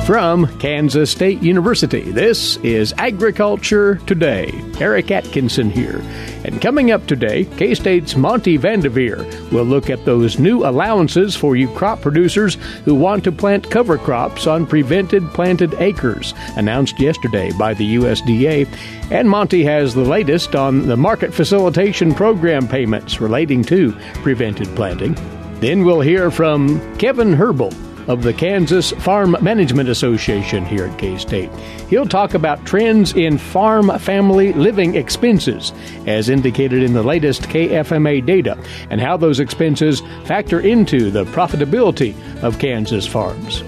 From Kansas State University, this is Agriculture Today. Eric Atkinson here. And coming up today, K-State's Monte Vandeveer will look at those new allowances for you crop producers who want to plant cover crops on prevented planted acres, announced yesterday by the USDA. And Monte has the latest on the Market Facilitation Program payments relating to prevented planting. Then we'll hear from Kevin Herbel of the Kansas Farm Management Association here at K-State. He'll talk about trends in farm family living expenses, as indicated in the latest KFMA data, and how those expenses factor into the profitability of Kansas farms.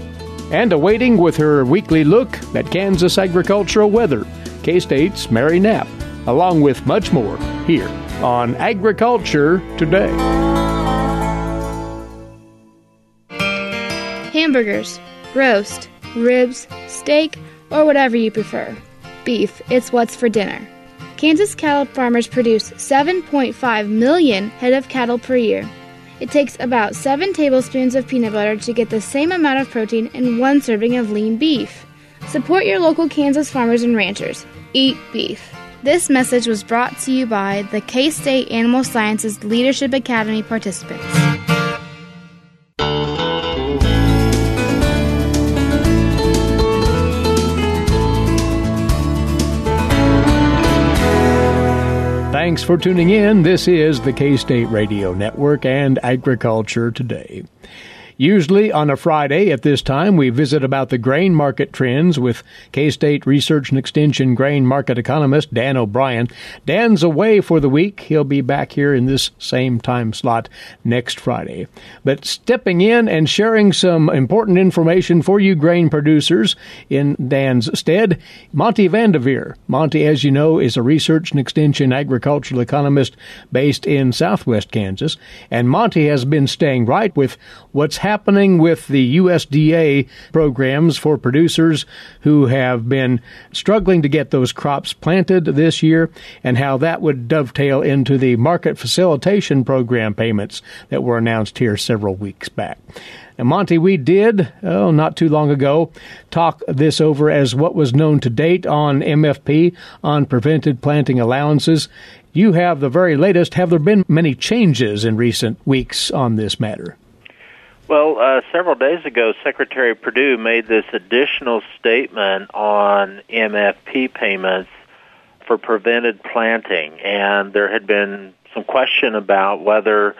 And awaiting with her weekly look at Kansas agricultural weather, K-State's Mary Knapp, along with much more here on Agriculture Today. Hamburgers, roast, ribs, steak, or whatever you prefer. Beef, it's what's for dinner. Kansas cattle farmers produce 7.5 million head of cattle per year. It takes about 7 tablespoons of peanut butter to get the same amount of protein in 1 serving of lean beef. Support your local Kansas farmers and ranchers. Eat beef. This message was brought to you by the K-State Animal Sciences Leadership Academy participants. Thanks for tuning in. This is the K-State Radio Network and Agriculture Today. Usually on a Friday at this time, we visit about the grain market trends with K-State Research and Extension grain market economist Dan O'Brien. Dan's away for the week. He'll be back here in this same time slot next Friday. But stepping in and sharing some important information for you grain producers in Dan's stead, Monte Vandeveer. Monte, as you know, is a Research and Extension agricultural economist based in southwest Kansas. And Monte has been staying right with what's happening with the USDA programs for producers who have been struggling to get those crops planted this year, and how that would dovetail into the Market Facilitation Program payments that were announced here several weeks back. Now, Monte, we did, not too long ago, talk this over as what was known to date on MFP, on prevented planting allowances. You have the very latest. Have there been many changes in recent weeks on this matter? Well, several days ago, Secretary Perdue made this additional statement on MFP payments for prevented planting, and there had been some question about whether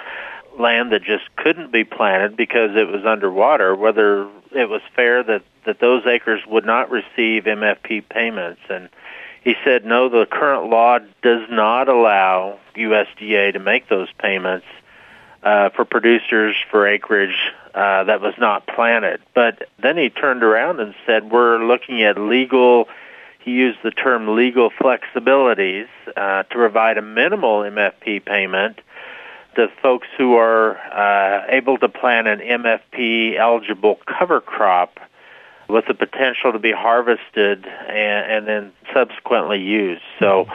land that just couldn't be planted because it was underwater, whether it was fair that those acres would not receive MFP payments. And he said, no, the current law does not allow USDA to make those payments for producers for acreage that was not planted. But then he turned around and said, we're looking at he used the term legal flexibilities to provide a minimal MFP payment to folks who are able to plant an MFP-eligible cover crop with the potential to be harvested and then subsequently used. So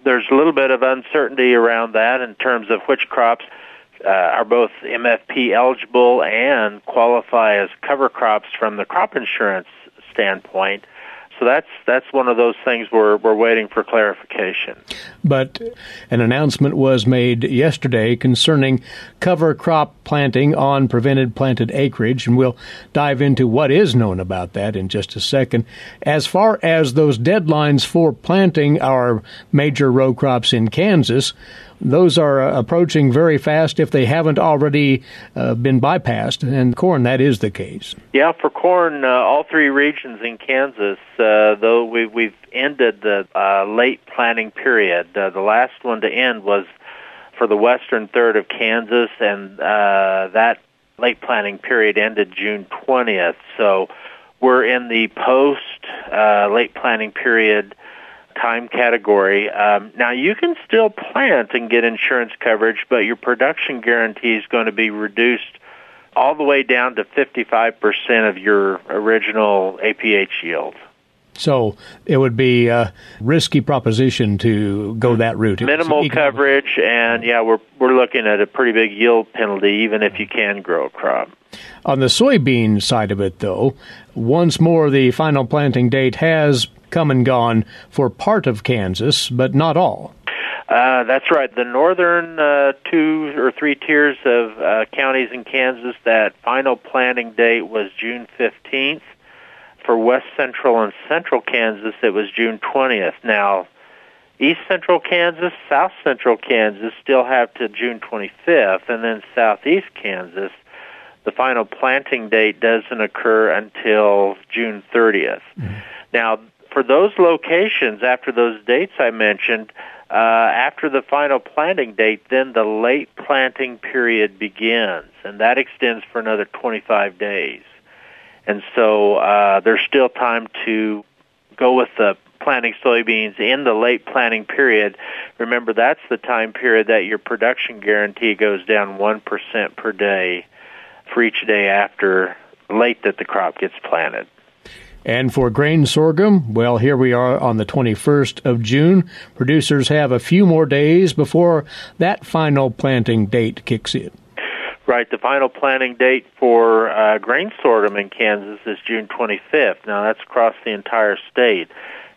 there's a little bit of uncertainty around that in terms of which crops are both MFP eligible and qualify as cover crops from the crop insurance standpoint. So that's one of those things we're waiting for clarification. But an announcement was made yesterday concerning cover crop planting on prevented planted acreage, and we'll dive into what is known about that in just a second. As far as those deadlines for planting our major row crops in Kansas, those are approaching very fast if they haven't already been bypassed. And corn, that is the case. Yeah, for corn, all 3 regions in Kansas, though we've ended the late planting period. The last one to end was for the western third of Kansas, and that late planting period ended June 20th. So we're in the post-late planting period time category. Now, you can still plant and get insurance coverage, but your production guarantee is going to be reduced all the way down to 55% of your original APH yield. So it would be a risky proposition to go that route. Minimal coverage, and we're looking at a pretty big yield penalty, even if you can grow a crop. On the soybean side of it, though, once more the final planting date has come and gone for part of Kansas, but not all. That's right. The northern 2 or 3 tiers of counties in Kansas, that final planting date was June 15th. For west central and central Kansas, it was June 20th. Now, east central Kansas, south central Kansas still have to June 25th, and then southeast Kansas, the final planting date doesn't occur until June 30th. Mm-hmm. Now, for those locations, after those dates I mentioned, after the final planting date, then the late planting period begins, and that extends for another 25 days. And so there's still time to go with the planting soybeans in the late planting period. Remember, that's the time period that your production guarantee goes down 1% per day for each day after late that the crop gets planted. And for grain sorghum, well, here we are on the 21st of June. Producers have a few more days before that final planting date kicks in. Right, the final planting date for grain sorghum in Kansas is June 25th. Now, that's across the entire state.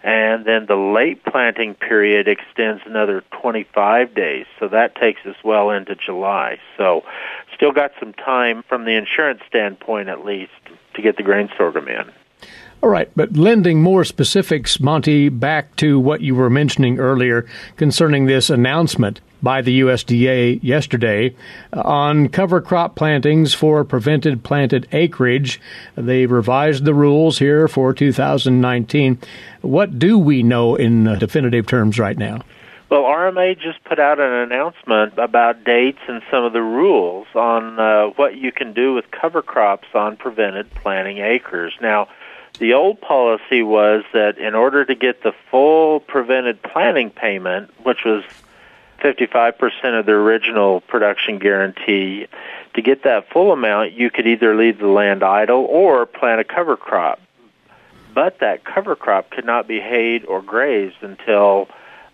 And then the late planting period extends another 25 days, so that takes us well into July. So still got some time from the insurance standpoint, at least, to get the grain sorghum in. All right, but lending more specifics, Monte, back to what you were mentioning earlier concerning this announcement by the USDA yesterday on cover crop plantings for prevented planted acreage. They revised the rules here for 2019. What do we know in definitive terms right now? Well, RMA just put out an announcement about dates and some of the rules on what you can do with cover crops on prevented planting acres. Now, the old policy was that in order to get the full prevented planting payment, which was 55% of the original production guarantee, to get that full amount, you could either leave the land idle or plant a cover crop. But that cover crop could not be hayed or grazed until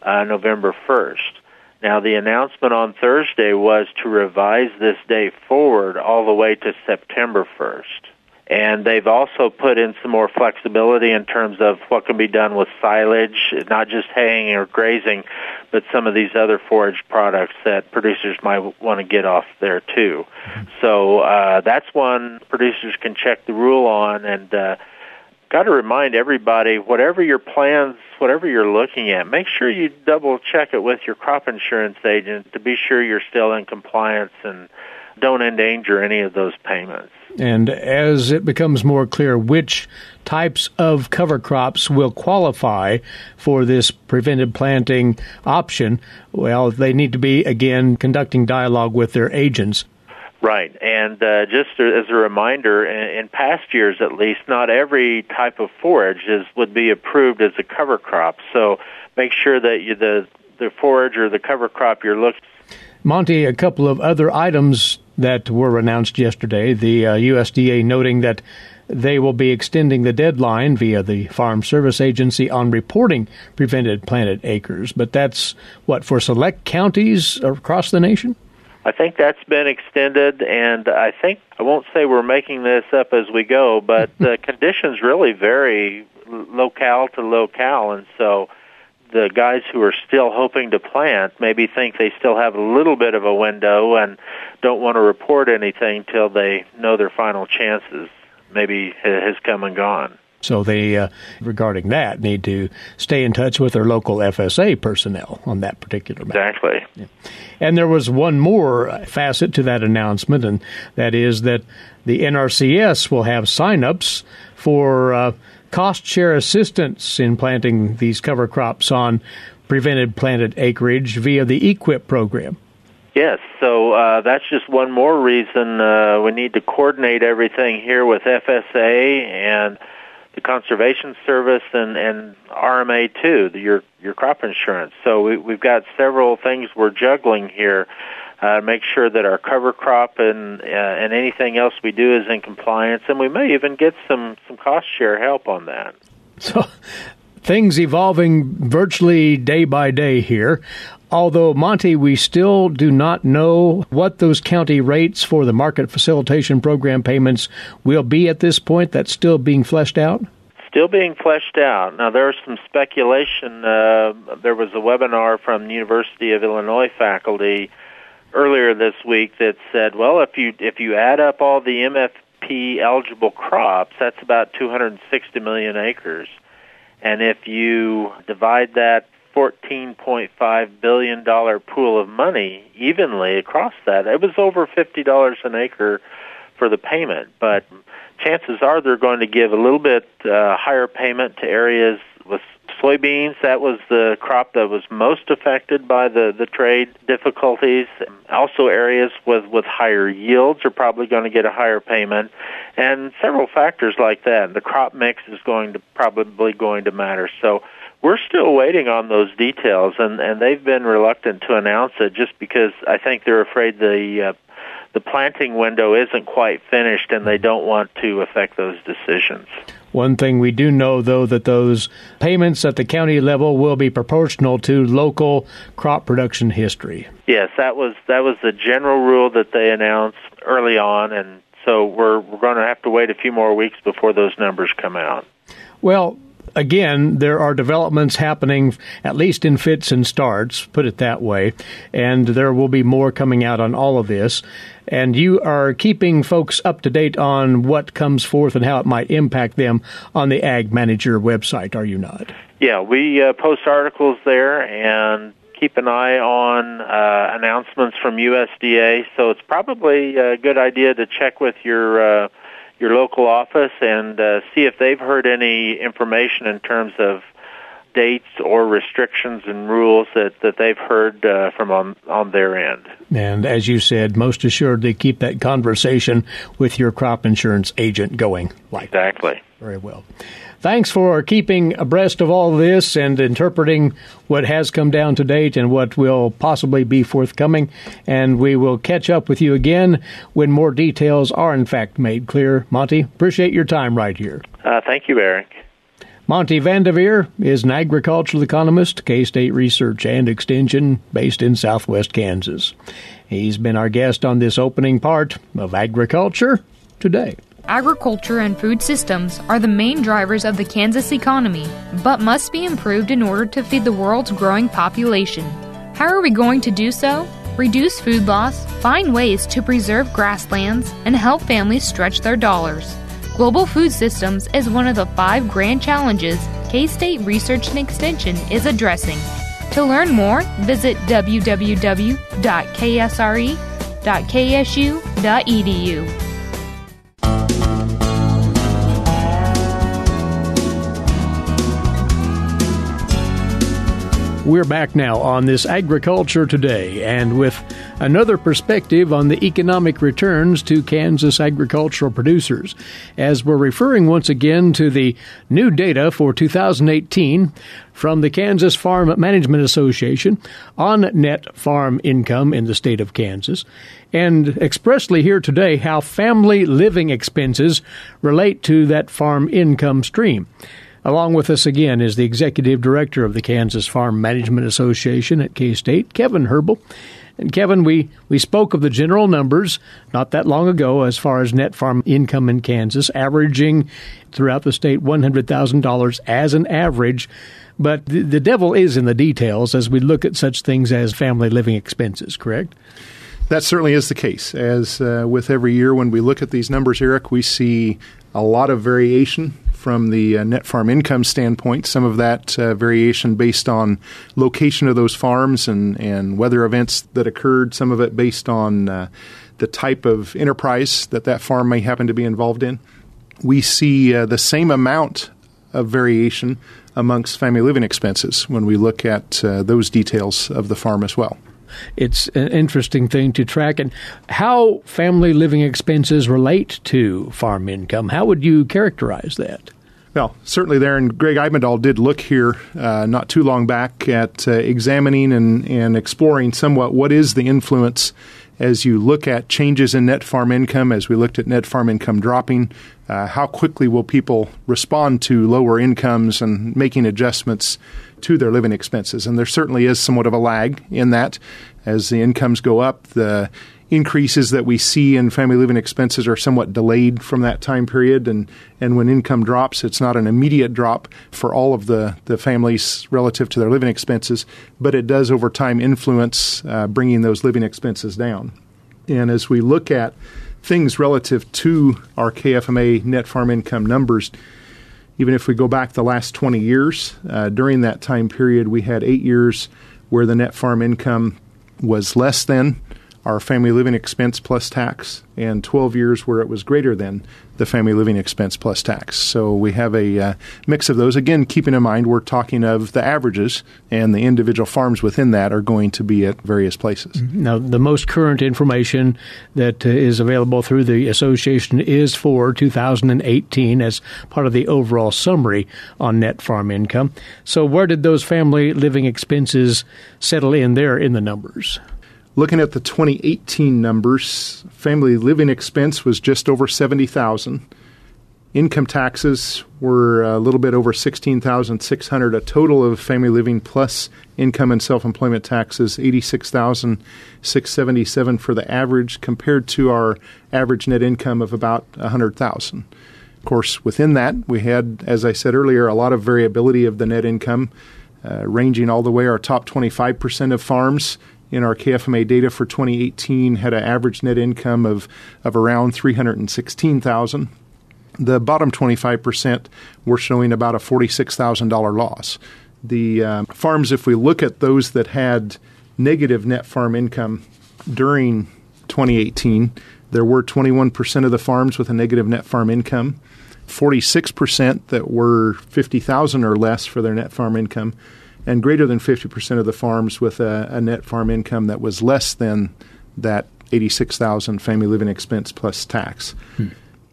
November 1st. Now, the announcement on Thursday was to revise this date forward all the way to September 1st. And they've also put in some more flexibility in terms of what can be done with silage, not just haying or grazing, but some of these other forage products that producers might want to get off there too. So that's one producers can check the rule on, and got to remind everybody, whatever your plans, whatever you're looking at, make sure you double check it with your crop insurance agent to be sure you're still in compliance and don't endanger any of those payments. And as it becomes more clear which types of cover crops will qualify for this prevented planting option, well, they need to be, again, conducting dialogue with their agents. Right, and just as a reminder, in past years at least, not every type of forage would be approved as a cover crop. So make sure that the forage or the cover crop you're looking. Monte, a couple of other items that were announced yesterday, the USDA noting that they will be extending the deadline via the Farm Service Agency on reporting prevented planted acres. But that's, for select counties across the nation? I think that's been extended, and I won't say we're making this up as we go, but the conditions really vary locale to locale, and so the guys who are still hoping to plant maybe think they still have a little bit of a window and don't want to report anything till they know their final chances maybe has come and gone. So they, regarding that, need to stay in touch with their local FSA personnel on that particular matter. Exactly. Yeah. And there was one more facet to that announcement, and that is that the NRCS will have sign-ups for cost-share assistance in planting these cover crops on prevented planted acreage via the EQIP program. Yes, so that's just one more reason we need to coordinate everything here with FSA and the Conservation Service and RMA too, your crop insurance. So we've got several things we're juggling here. Make sure that our cover crop and anything else we do is in compliance, and we may even get some cost share help on that. So things evolving virtually day by day here. Although, Monte, we still do not know what those county rates for the Market Facilitation Program payments will be at this point. That's still being fleshed out? Still being fleshed out. Now, there's some speculation. There was a webinar from the University of Illinois faculty earlier this week that said, well, if you add up all the MFP eligible crops, that's about 260 million acres. And if you divide that $14.5 billion pool of money evenly across that, it was over $50 an acre for the payment. But chances are they're going to give a little bit higher payment to areas with soybeans. That was the crop that was most affected by the trade difficulties. Also, areas with higher yields are probably going to get a higher payment, and several factors like that. The crop mix is probably going to matter. So we're still waiting on those details, and they've been reluctant to announce it just because I think they're afraid the planting window isn't quite finished, and they don't want to affect those decisions. One thing we do know, though, that those payments at the county level will be proportional to local crop production history. Yes, that was the general rule that they announced early on, and so we're going to have to wait a few more weeks before those numbers come out. Well, again, there are developments happening, at least in fits and starts, put it that way, and there will be more coming out on all of this. And you are keeping folks up to date on what comes forth and how it might impact them on the Ag Manager website, are you not? Yeah, we post articles there and keep an eye on announcements from USDA, so it's probably a good idea to check with your local office and see if they've heard any information in terms of dates or restrictions and rules that they've heard from on their end. And as you said, most assuredly keep that conversation with your crop insurance agent going. Exactly. Very well. Thanks for keeping abreast of all this and interpreting what has come down to date and what will possibly be forthcoming. And we will catch up with you again when more details are in fact made clear. Monte, appreciate your time right here. Thank you, Eric. Monte Vandeveer is an agricultural economist, K-State Research and Extension, based in southwest Kansas. He's been our guest on this opening part of Agriculture Today. Agriculture and food systems are the main drivers of the Kansas economy, but must be improved in order to feed the world's growing population. How are we going to do so? Reduce food loss, find ways to preserve grasslands, and help families stretch their dollars. Global food systems is one of the 5 grand challenges K-State Research and Extension is addressing. To learn more, visit www.ksre.ksu.edu. We're back now on this Agriculture Today, and with another perspective on the economic returns to Kansas agricultural producers, as we're referring once again to the new data for 2018 from the Kansas Farm Management Association on net farm income in the state of Kansas, and expressly here today how family living expenses relate to that farm income stream. Along with us again is the Executive Director of the Kansas Farm Management Association at K-State, Kevin Herbel. And Kevin, we spoke of the general numbers not that long ago as far as net farm income in Kansas, averaging throughout the state $100,000 as an average. But the devil is in the details as we look at such things as family living expenses, correct? That certainly is the case. As with every year when we look at these numbers, Eric, we see a lot of variation from the net farm income standpoint, some of that variation based on location of those farms and weather events that occurred, some of it based on the type of enterprise that farm may happen to be involved in. We see the same amount of variation amongst family living expenses when we look at those details of the farm as well. It's an interesting thing to track. And how family living expenses relate to farm income, how would you characterize that? Well, certainly there, and Greg Eibendahl did look here not too long back at examining and exploring somewhat what is the influence as you look at changes in net farm income, as we looked at net farm income dropping, how quickly will people respond to lower incomes and making adjustments to their living expenses? And there certainly is somewhat of a lag in that. As the incomes go up, the increases that we see in family living expenses are somewhat delayed from that time period. And when income drops, it's not an immediate drop for all of the families relative to their living expenses, but it does over time influence bringing those living expenses down. And as we look at things relative to our KFMA net farm income numbers, even if we go back the last 20 years, during that time period, we had 8 years where the net farm income was less than our family living expense plus tax, and 12 years where it was greater than the family living expense plus tax. So we have a mix of those. Again, keeping in mind we're talking of the averages, and the individual farms within that are going to be at various places. Now, the most current information that is available through the association is for 2018 as part of the overall summary on net farm income. So where did those family living expenses settle in there in the numbers? Looking at the 2018 numbers, family living expense was just over $70,000. Income taxes were a little bit over $16,600. A total of family living plus income and self-employment taxes, $86,677 for the average, compared to our average net income of about $100,000. Of course, within that, we had, as I said earlier, a lot of variability of the net income, ranging all the way. Our top 25% of farms in our KFMA data for 2018 had an average net income of around $316,000. The bottom 25% were showing about a $46,000 loss. The farms, if we look at those that had negative net farm income during 2018, there were 21% of the farms with a negative net farm income, 46% that were $50,000 or less for their net farm income, and greater than 50% of the farms with a net farm income that was less than that $86,000 family living expense plus tax.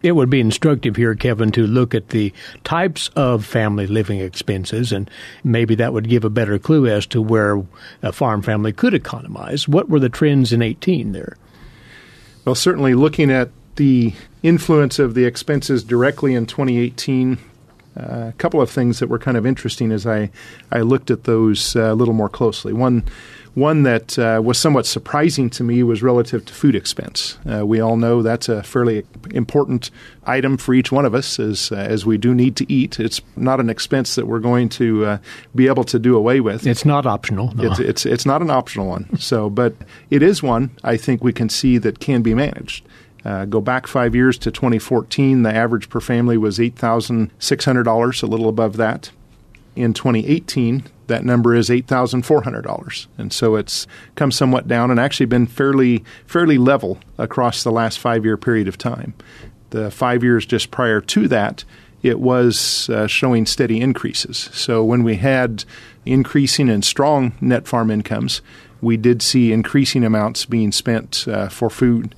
It would be instructive here, Kevin, to look at the types of family living expenses, and maybe that would give a better clue as to where a farm family could economize. What were the trends in 18 there? Well, certainly looking at the influence of the expenses directly in 2018, a couple of things that were kind of interesting as I looked at those a little more closely. One that was somewhat surprising to me was relative to food expense. We all know that's a fairly important item for each one of us as we do need to eat. It's not an expense that we're going to be able to do away with. It's not optional. No. It's not an optional one. So, but it is one I think we can see that can be managed. Go back 5 years to 2014, the average per family was $8,600, a little above that. In 2018, that number is $8,400. And so it's come somewhat down and actually been fairly level across the last 5-year period of time. The 5 years just prior to that, it was showing steady increases. So when we had increasing and strong net farm incomes, we did see increasing amounts being spent for food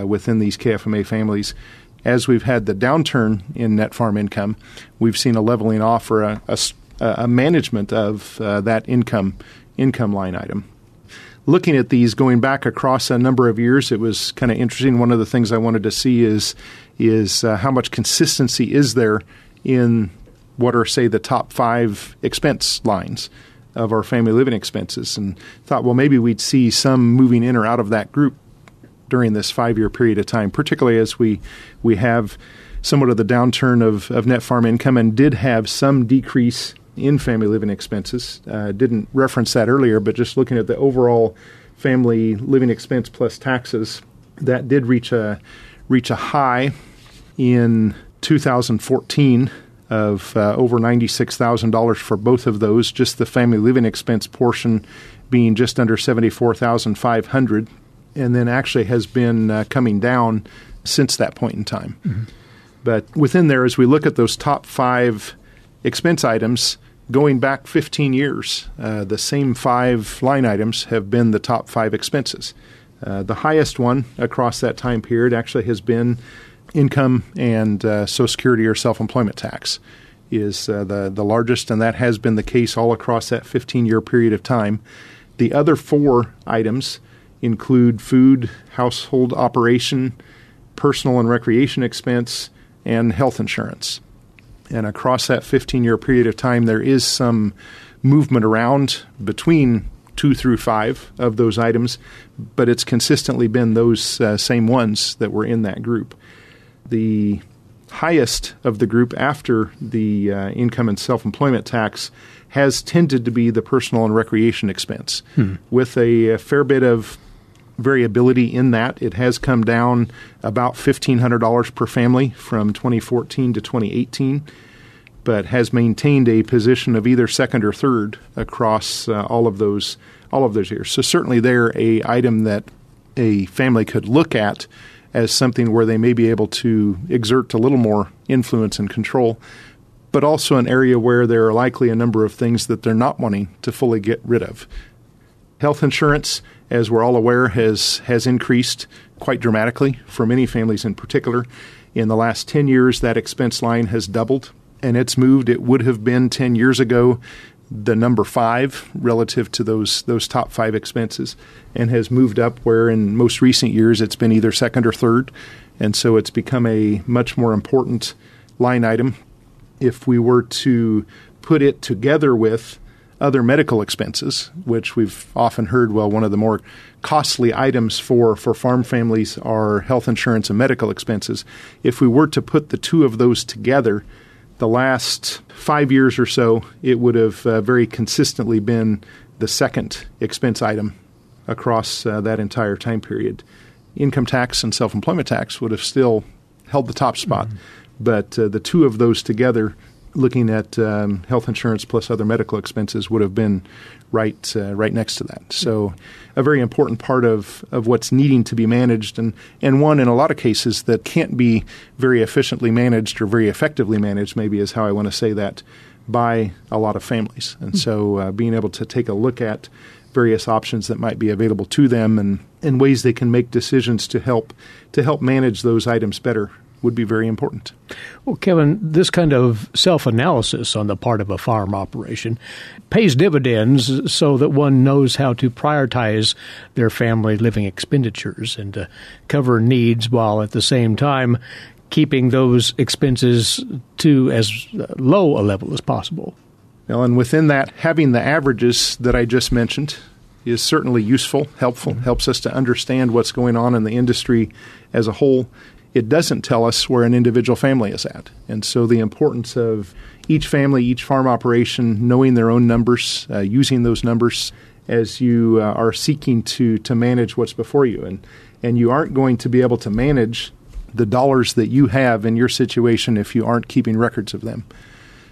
within these KFMA families. As we've had the downturn in net farm income, we've seen a leveling off or a management of that income line item. Looking at these going back across a number of years, it was kind of interesting. One of the things I wanted to see is how much consistency is there in what are, say, the top 5 expense lines of our family living expenses, and thought, well, maybe we'd see some moving in or out of that group during this 5-year period of time, particularly as we have somewhat of the downturn of net farm income and did have some decrease in family living expenses. Didn't reference that earlier, but just looking at the overall family living expense plus taxes, that did reach a high in 2014 of over $96,000 for both of those, just the family living expense portion being just under $74,500. And then actually has been coming down since that point in time. Mm-hmm. But within there, as we look at those top 5 expense items, going back 15 years, the same 5 line items have been the top 5 expenses. The highest one across that time period actually has been income and Social Security or self-employment tax is the largest, and that has been the case all across that 15-year period of time. The other 4 items include food, household operation, personal and recreation expense, and health insurance. And across that 15-year period of time, there is some movement around between 2 through 5 of those items, but it's consistently been those same ones that were in that group. The highest of the group after the income and self-employment tax has tended to be the personal and recreation expense. With a fair bit of variability in that, it has come down about $1,500 per family from 2014 to 2018, but has maintained a position of either second or third across all of those years. So certainly they're a item that a family could look at as something where they may be able to exert a little more influence and control, but also an area where there are likely a number of things that they're not wanting to fully get rid of. Health insurance, as we're all aware, has increased quite dramatically for many families in particular. In the last 10 years, that expense line has doubled, and it's moved. It would have been 10 years ago the number 5 relative to those top 5 expenses, and has moved up where in most recent years it's been either second or third. And so it's become a much more important line item. If we were to put it together with other medical expenses, which we've often heard, well, one of the more costly items for farm families are health insurance and medical expenses. If we were to put the two of those together, the last 5 years or so, it would have very consistently been the second expense item across that entire time period. Income tax and self-employment tax would have still held the top spot, but the two of those together, looking at health insurance plus other medical expenses, would have been right next to that. So a very important part of what's needing to be managed, and one in a lot of cases that can't be very efficiently managed or very effectively managed, maybe is how I want to say that, by a lot of families. And so being able to take a look at various options that might be available to them and ways they can make decisions to help manage those items better would be very important. Well, Kevin, this kind of self-analysis on the part of a farm operation pays dividends so that one knows how to prioritize their family living expenditures and to cover needs while at the same time keeping those expenses to as low a level as possible. Well, and within that, having the averages that I just mentioned is certainly useful, helpful, helps us to understand what's going on in the industry as a whole. It doesn't tell us where an individual family is at. And so the importance of each family, each farm operation, knowing their own numbers, using those numbers as you are seeking to manage what's before you. And you aren't going to be able to manage the dollars that you have in your situation if you aren't keeping records of them.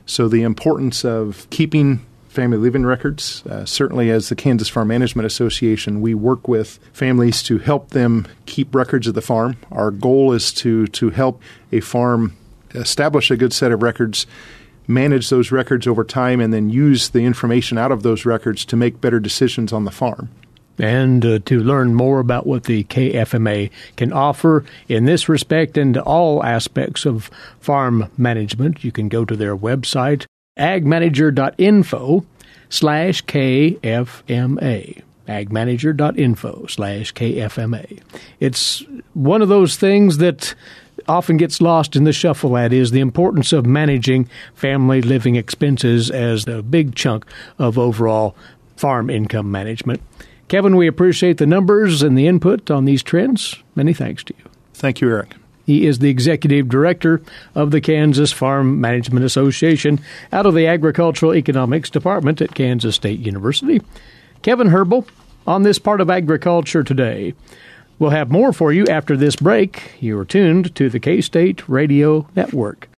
So the importance of keeping family living records, certainly as the Kansas Farm Management Association, we work with families to help them keep records of the farm. Our goal is to help a farm establish a good set of records, manage those records over time, and then use the information out of those records to make better decisions on the farm. And to learn more about what the KFMA can offer in this respect and all aspects of farm management, you can go to their website, agmanager.info/KFMA. agmanager.info/KFMA. It's one of those things that often gets lost in the shuffle, that is the importance of managing family living expenses as a big chunk of overall farm income management. Kevin, we appreciate the numbers and the input on these trends. Many thanks to you. Thank you, Eric. He is the Executive Director of the Kansas Farm Management Association out of the Agricultural Economics Department at Kansas State University. Kevin Herbel on this part of Agriculture Today. We'll have more for you after this break. You're tuned to the K-State Radio Network.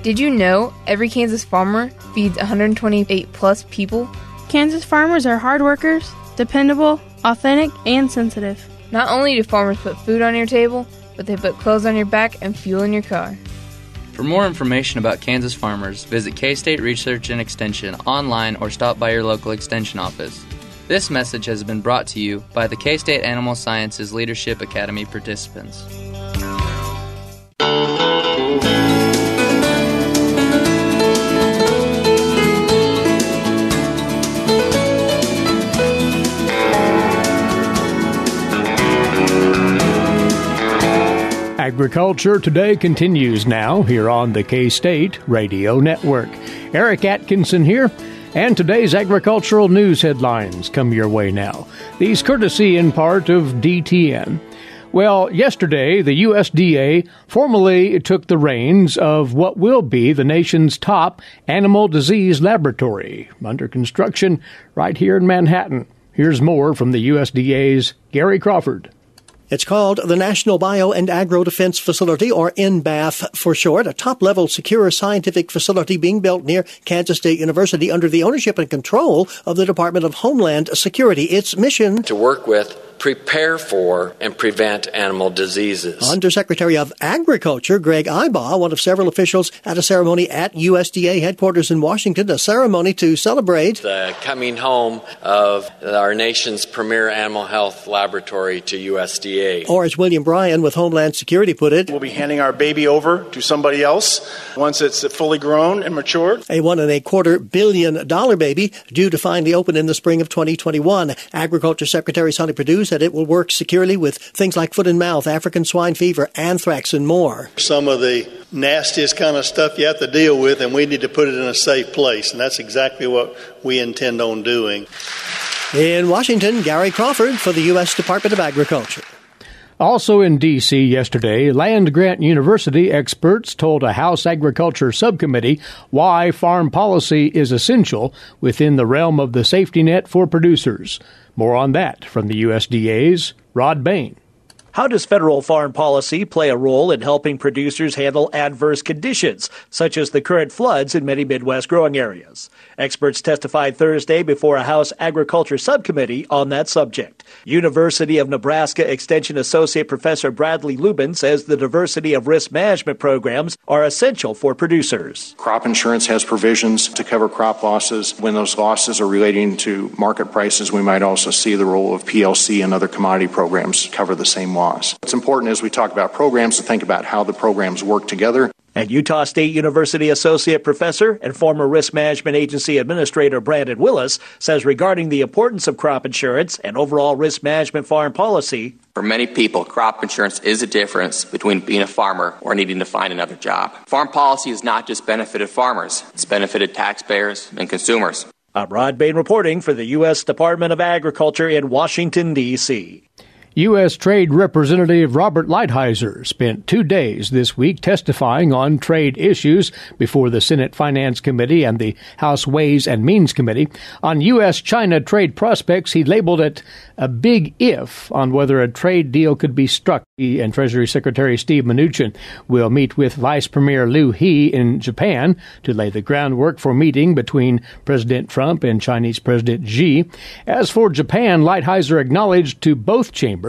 Did you know every Kansas farmer feeds 128-plus people? Kansas farmers are hard workers, dependable, authentic, and sensitive. Not only do farmers put food on your table, but they put clothes on your back and fuel in your car. For more information about Kansas farmers, visit K-State Research and Extension online or stop by your local extension office. This message has been brought to you by the K-State Animal Sciences Leadership Academy participants. Agriculture Today continues now here on the K-State Radio Network. Eric Atkinson here, and today's agricultural news headlines come your way now. These courtesy in part of DTN. Well, yesterday, the USDA formally took the reins of what will be the nation's top animal disease laboratory, under construction right here in Manhattan. Here's more from the USDA's Gary Crawford. It's called the National Bio and Agro Defense Facility, or NBAF for short, a top-level secure scientific facility being built near Kansas State University under the ownership and control of the Department of Homeland Security. Its mission to work with, prepare for, and prevent animal diseases. Undersecretary of Agriculture Greg Ibaugh, one of several officials at a ceremony at USDA headquarters in Washington, a ceremony to celebrate the coming home of our nation's premier animal health laboratory to USDA. Or as William Bryan with Homeland Security put it, we'll be handing our baby over to somebody else once it's fully grown and matured. A $1.25 billion baby due to finally open in the spring of 2021. Agriculture Secretary Sonny Perdue said it will work securely with things like foot and mouth, African swine fever, anthrax, and more. Some of the nastiest kind of stuff you have to deal with, and we need to put it in a safe place, and that's exactly what we intend on doing. In Washington, Gary Crawford for the U.S. Department of Agriculture. Also in D.C. yesterday, land-grant university experts told a House Agriculture Subcommittee why farm policy is essential within the realm of the safety net for producers. More on that from the USDA's Rod Bain. How does federal farm policy play a role in helping producers handle adverse conditions, such as the current floods in many Midwest growing areas? Experts testified Thursday before a House Agriculture Subcommittee on that subject. University of Nebraska Extension Associate Professor Bradley Lubin says the diversity of risk management programs are essential for producers. Crop insurance has provisions to cover crop losses. When those losses are relating to market prices, we might also see the role of PLC and other commodity programs cover the same loss. It's important as we talk about programs to think about how the programs work together. And Utah State University Associate Professor and former Risk Management Agency Administrator Brandon Willis says regarding the importance of crop insurance and overall risk management farm policy, for many people, crop insurance is a difference between being a farmer or needing to find another job. Farm policy has not just benefited farmers, it's benefited taxpayers and consumers. I'm Rod Bain reporting for the U.S. Department of Agriculture in Washington, D.C. U.S. Trade Representative Robert Lighthizer spent 2 days this week testifying on trade issues before the Senate Finance Committee and the House Ways and Means Committee. On U.S.-China trade prospects, he labeled it a big if on whether a trade deal could be struck. He and Treasury Secretary Steve Mnuchin will meet with Vice Premier Liu He in Japan to lay the groundwork for meeting between President Trump and Chinese President Xi. As for Japan, Lighthizer acknowledged to both chambers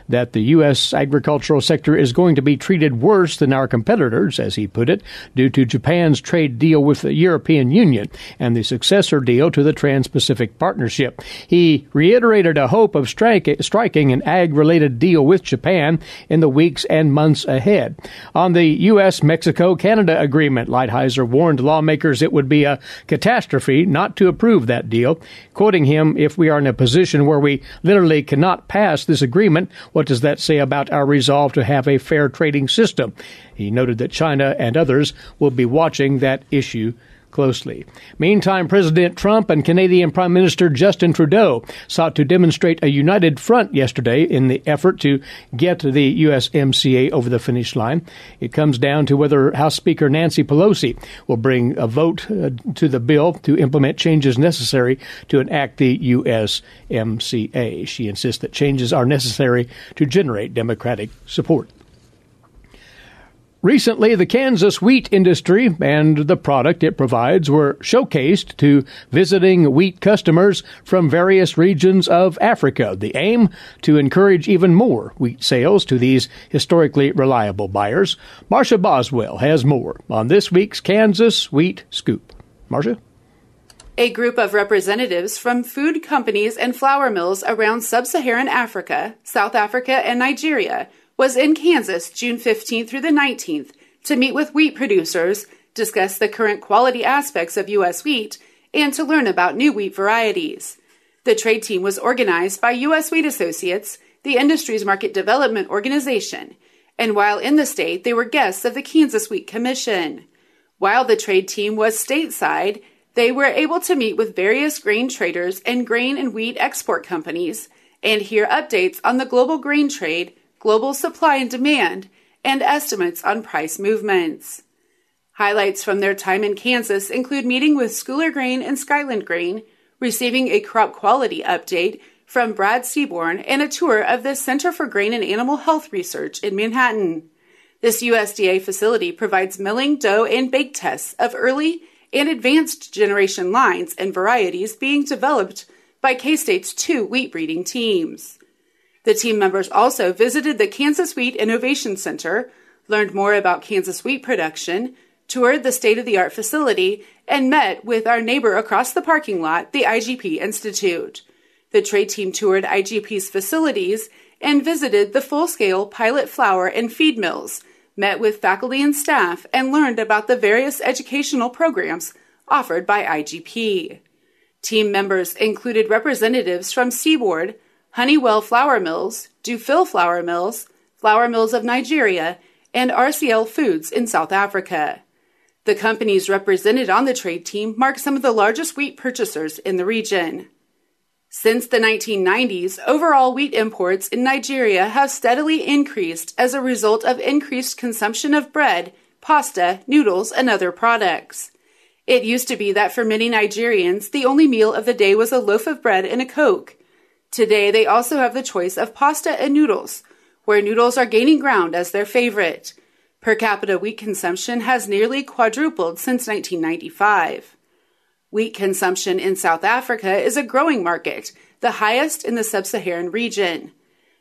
that the U.S. agricultural sector is going to be treated worse than our competitors, as he put it, due to Japan's trade deal with the European Union and the successor deal to the Trans-Pacific Partnership. He reiterated a hope of striking an ag-related deal with Japan in the weeks and months ahead. On the U.S.-Mexico-Canada agreement, Lighthizer warned lawmakers it would be a catastrophe not to approve that deal. Quoting him, "If we are in a position where we literally cannot pass this agreement, what does that say about our resolve to have a fair trading system?" He noted that China and others will be watching that issue closely. Meantime, President Trump and Canadian Prime Minister Justin Trudeau sought to demonstrate a united front yesterday in the effort to get the USMCA over the finish line. It comes down to whether House Speaker Nancy Pelosi will bring a vote to the bill to implement changes necessary to enact the USMCA. She insists that changes are necessary to generate Democratic support. Recently, the Kansas wheat industry and the product it provides were showcased to visiting wheat customers from various regions of Africa. The aim, to encourage even more wheat sales to these historically reliable buyers. Marcia Boswell has more on this week's Kansas Wheat Scoop. Marcia? A group of representatives from food companies and flour mills around sub-Saharan Africa, South Africa, and Nigeria was in Kansas June 15th through the 19th to meet with wheat producers, discuss the current quality aspects of U.S. wheat, and to learn about new wheat varieties. The trade team was organized by U.S. Wheat Associates, the industry's market development organization, And while in the state, they were guests of the Kansas Wheat Commission. While the trade team was stateside, they were able to meet with various grain traders and grain and wheat export companies and hear updates on the global grain trade, global supply and demand, and estimates on price movements. Highlights from their time in Kansas include meeting with Schooler Grain and Skyland Grain, receiving a crop quality update from Brad Seaborn, and a tour of the Center for Grain and Animal Health Research in Manhattan. This USDA facility provides milling, dough, and bake tests of early and advanced generation lines and varieties being developed by K-State's 2 wheat breeding teams. The team members also visited the Kansas Wheat Innovation Center, learned more about Kansas wheat production, toured the state-of-the-art facility, and met with our neighbor across the parking lot, the IGP Institute. The trade team toured IGP's facilities and visited the full-scale pilot flour and feed mills, met with faculty and staff, and learned about the various educational programs offered by IGP. Team members included representatives from Seaboard, Honeywell Flour Mills, Dufil Flour Mills of Nigeria, and RCL Foods in South Africa. The companies represented on the trade team mark some of the largest wheat purchasers in the region. Since the 1990s, overall wheat imports in Nigeria have steadily increased as a result of increased consumption of bread, pasta, noodles, and other products. It used to be that for many Nigerians, the only meal of the day was a loaf of bread and a Coke. Today, they also have the choice of pasta and noodles, where noodles are gaining ground as their favorite. Per capita wheat consumption has nearly quadrupled since 1995. Wheat consumption in South Africa is a growing market, the highest in the sub-Saharan region.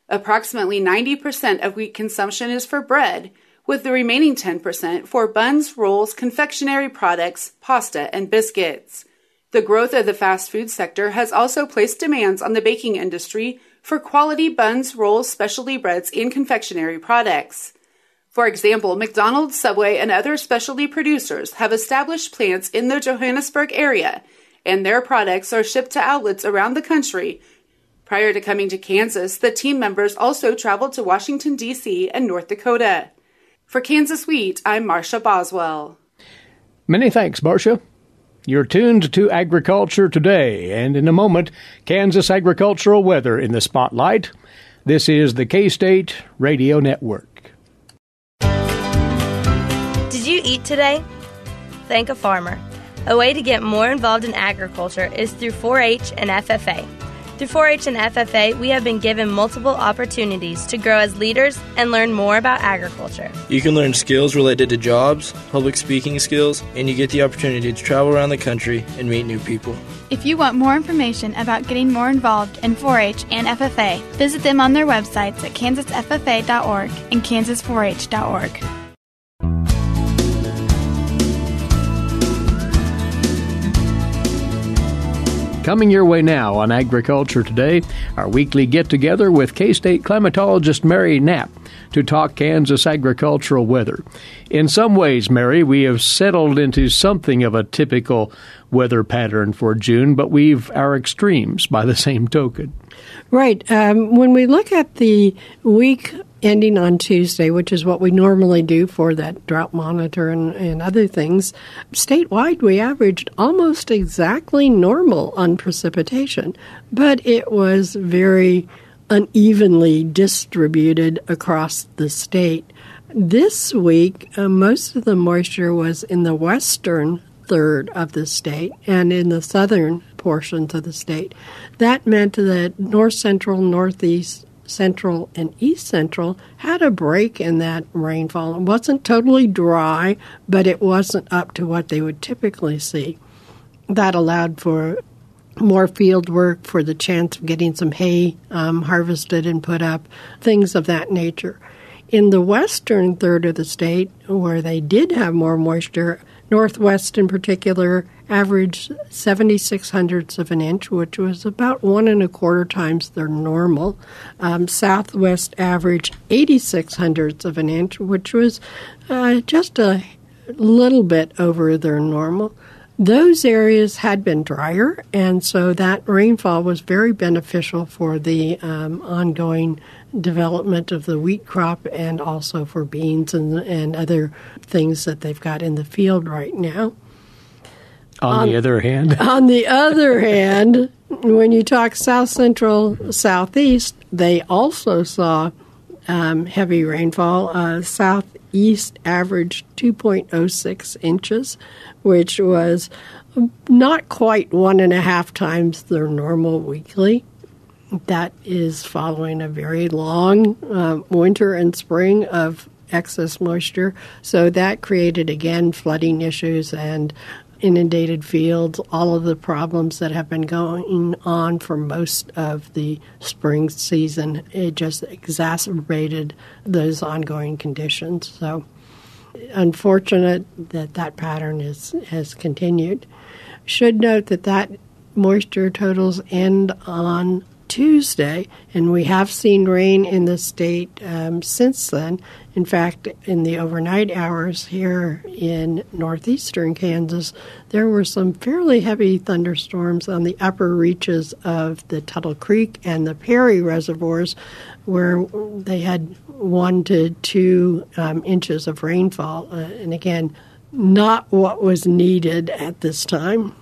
Approximately 90% of wheat consumption is for bread, with the remaining 10% for buns, rolls, confectionery products, pasta, and biscuits. The growth of the fast food sector has also placed demands on the baking industry for quality buns, rolls, specialty breads, and confectionery products. For example, McDonald's, Subway, and other specialty producers have established plants in the Johannesburg area, and their products are shipped to outlets around the country. Prior to coming to Kansas, the team members also traveled to Washington, D.C. and North Dakota. For Kansas Wheat, I'm Marcia Boswell. Many thanks, Marcia. You're tuned to Agriculture Today, and in a moment, Kansas agricultural weather in the spotlight. This is the K-State Radio Network. Did you eat today? Thank a farmer. A way to get more involved in agriculture is through 4-H and FFA. Through 4-H and FFA, we have been given multiple opportunities to grow as leaders and learn more about agriculture. You can learn skills related to jobs, public speaking skills, and you get the opportunity to travel around the country and meet new people. If you want more information about getting more involved in 4-H and FFA, visit them on their websites at kansasffa.org and kansas4h.org. Coming your way now on Agriculture Today, our weekly get-together with K-State climatologist Mary Knapp to talk Kansas agricultural weather. In some ways, Mary, we have settled into something of a typical weather pattern for June, but we've our extremes by the same token. Right. When we look at the week ending on Tuesday, which is what we normally do for that drought monitor and other things, statewide we averaged almost exactly normal on precipitation, but it was very unevenly distributed across the state. This week, most of the moisture was in the western third of the state and in the southern portions of the state. That meant that north central, northeast, central, and east central had a break in that rainfall. It wasn't totally dry, but it wasn't up to what they would typically see. That allowed for more field work, for the chance of getting some hay harvested and put up, things of that nature. In the western third of the state, where they did have more moisture, Northwest in particular averaged 76/100ths of an inch, which was about 1 1/4 times their normal. Southwest averaged 86/100ths of an inch, which was just a little bit over their normal. Those areas had been drier, and so that rainfall was very beneficial for the ongoing development of the wheat crop and also for beans and other things that they've got in the field right now. On the other hand, when you talk south central, southeast, they also saw heavy rainfall. Southeast averaged 2.06 inches, which was not quite 1.5 times their normal weekly. That is following a very long winter and spring of excess moisture. So that created, again, flooding issues and inundated fields, all of the problems that have been going on for most of the spring season. It just exacerbated those ongoing conditions. So unfortunate that pattern has continued. Should note that moisture totals end on Tuesday, and we have seen rain in the state since then. In fact, in the overnight hours here in northeastern Kansas, there were some fairly heavy thunderstorms on the upper reaches of the Tuttle Creek and the Perry reservoirs, where they had 1 to 2 inches of rainfall. And again, not what was needed at this time.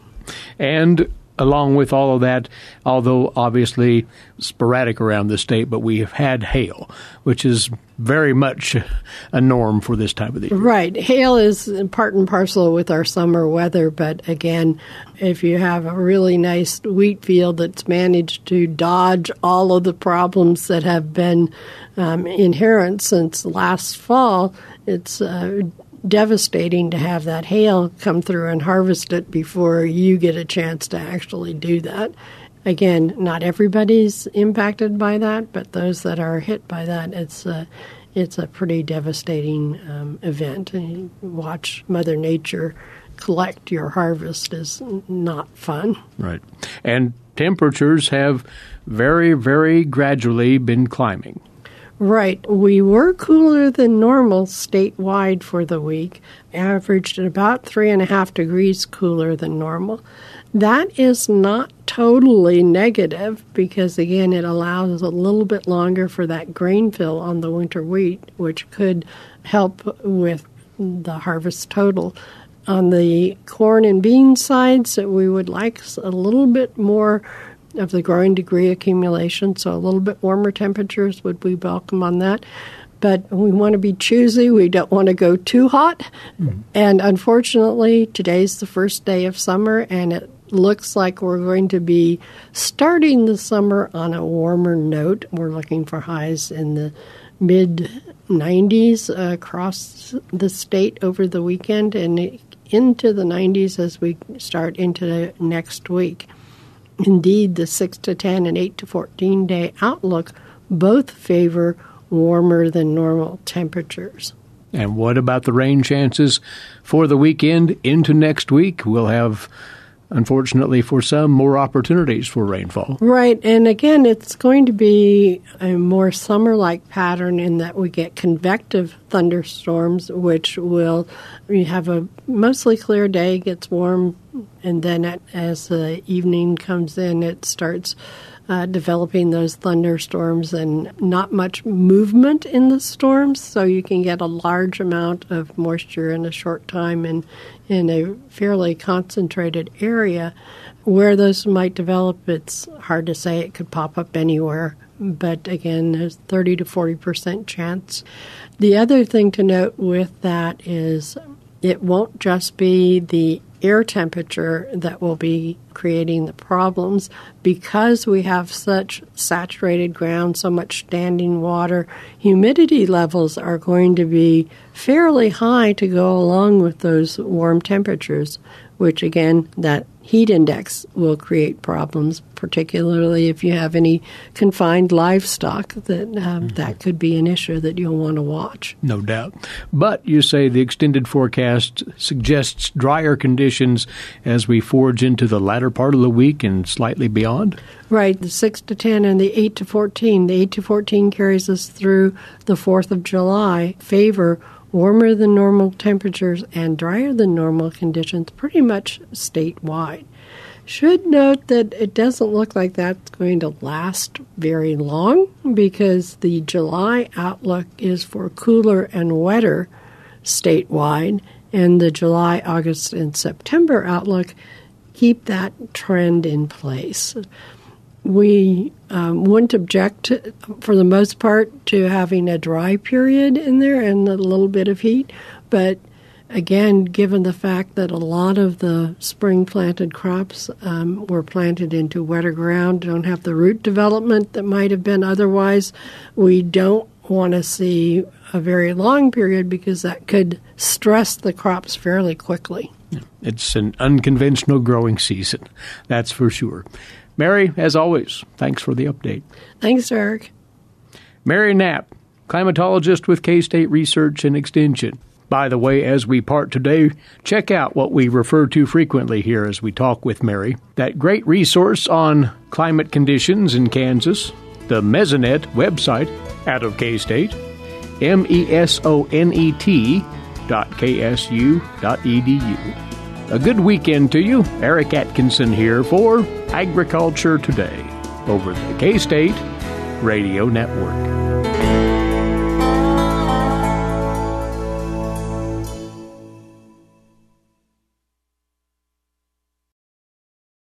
And along with all of that, although obviously sporadic around the state, but we have had hail, which is very much a norm for this time of the year. Right. Hail is part and parcel with our summer weather, but again, if you have a really nice wheat field that's managed to dodge all of the problems that have been inherent since last fall, it's devastating to have that hail come through and harvest it before you get a chance to actually do that. Again, not everybody's impacted by that, but those that are hit by that, it's a pretty devastating event. And watch Mother Nature collect your harvest is not fun. Right. And temperatures have very, very gradually been climbing. Right. We were cooler than normal statewide for the week, averaged at about 3.5 degrees cooler than normal. That is not totally negative because, again, it allows a little bit longer for that grain fill on the winter wheat, which could help with the harvest total. On the corn and bean sides, we would like a little bit more of the growing degree accumulation, so a little bit warmer temperatures would be welcome on that. But we want to be choosy. We don't want to go too hot. And unfortunately, today's the first day of summer, and it looks like we're going to be starting the summer on a warmer note. We're looking for highs in the mid-90s across the state over the weekend and into the 90s as we start into next week. Indeed, the 6 to 10 and 8 to 14 day outlook both favor warmer than normal temperatures. And what about the rain chances for the weekend into next week? We'll have, unfortunately for some, more opportunities for rainfall. Right, and again, it's going to be a more summer-like pattern in that we get convective thunderstorms, which will have a mostly clear day, gets warm, and then as the evening comes in, it starts developing those thunderstorms and not much movement in the storms, so you can get a large amount of moisture in a short time in a fairly concentrated area. Where those might develop, it's hard to say. It could pop up anywhere. But again, there's 30 to 40% chance. The other thing to note with that is it won't just be the air temperature that will be creating the problems. Because we have such saturated ground, so much standing water, humidity levels are going to be fairly high to go along with those warm temperatures, which again, that heat index will create problems, particularly if you have any confined livestock, that could be an issue that you'll want to watch. No doubt. But you say the extended forecast suggests drier conditions as we forge into the latter part of the week and slightly beyond? Right, the 6 to 10 and the 8 to 14. The 8 to 14 carries us through the 4th of July, favor warmer than normal temperatures and drier than normal conditions pretty much statewide. Should note that it doesn't look like that's going to last very long because the July outlook is for cooler and wetter statewide, and the July, August, and September outlook keep that trend in place. We wouldn't object, for the most part, to having a dry period in there and a little bit of heat, but again, given the fact that a lot of the spring-planted crops were planted into wetter ground, don't have the root development that might have been otherwise, we don't want to see a very long period because that could stress the crops fairly quickly. It's an unconventional growing season, that's for sure. Mary, as always, thanks for the update. Thanks, Eric. Mary Knapp, climatologist with K-State Research and Extension. By the way, as we part today, check out what we refer to frequently here as we talk with Mary. That great resource on climate conditions in Kansas, the Mesonet website out of K-State, mesonet.ksu.edu. A good weekend to you. Eric Atkinson here for Agriculture Today over the K-State Radio Network.